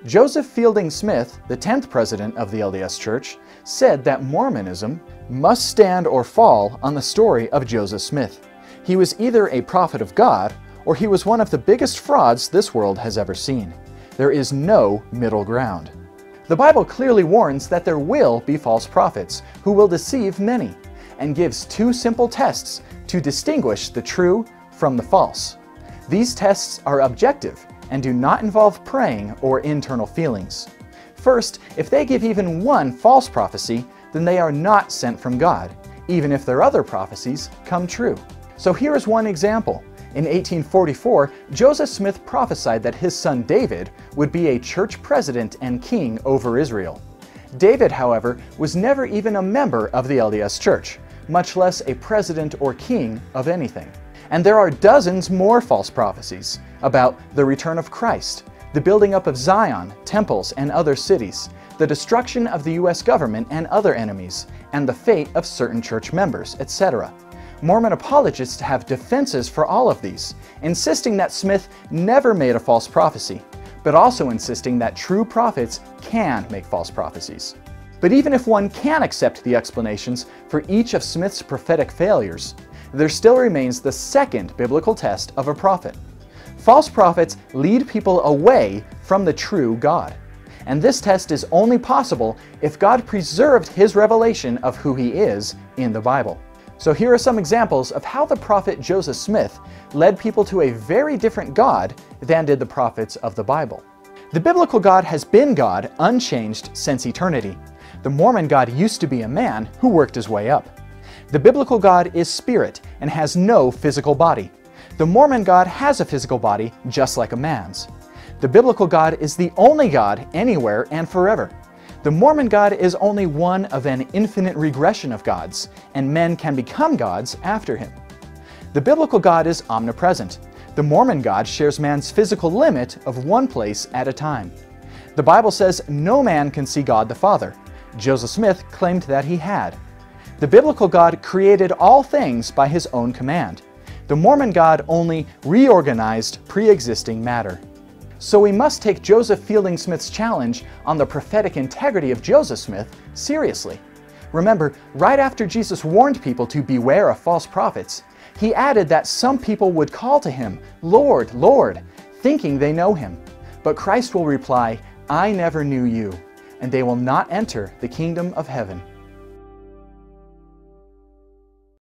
Joseph Fielding Smith, the 10th president of the LDS Church, said that Mormonism must stand or fall on the story of Joseph Smith. He was either a prophet of God, or he was one of the biggest frauds this world has ever seen. There is no middle ground. The Bible clearly warns that there will be false prophets who will deceive many, and gives two simple tests to distinguish the true from the false. These tests are objective and do not involve praying or internal feelings. First, if they give even one false prophecy, then they are not sent from God, even if their other prophecies come true. So here is one example. In 1844, Joseph Smith prophesied that his son David would be a church president and king over Israel. David, however, was never even a member of the LDS Church, much less a president or king of anything. And there are dozens more false prophecies about the return of Christ, the building up of Zion, temples, and other cities, the destruction of the US government and other enemies, and the fate of certain church members, etc. Mormon apologists have defenses for all of these, insisting that Smith never made a false prophecy, but also insisting that true prophets can make false prophecies. But even if one can accept the explanations for each of Smith's prophetic failures, there still remains the second biblical test of a prophet. False prophets lead people away from the true God. And this test is only possible if God preserved His revelation of who He is in the Bible. So here are some examples of how the prophet Joseph Smith led people to a very different God than did the prophets of the Bible. The biblical God has been God unchanged since eternity. The Mormon God used to be a man who worked his way up. The biblical God is spirit and has no physical body. The Mormon God has a physical body just like a man's. The biblical God is the only God anywhere and forever. The Mormon God is only one of an infinite regression of gods, and men can become gods after him. The biblical God is omnipresent. The Mormon God shares man's physical limit of one place at a time. The Bible says no man can see God the Father. Joseph Smith claimed that he had. The biblical God created all things by His own command. The Mormon God only reorganized pre-existing matter. So we must take Joseph Fielding Smith's challenge on the prophetic integrity of Joseph Smith seriously. Remember, right after Jesus warned people to beware of false prophets, He added that some people would call to Him, "Lord, Lord," thinking they know Him. But Christ will reply, "I never knew you," and they will not enter the kingdom of heaven.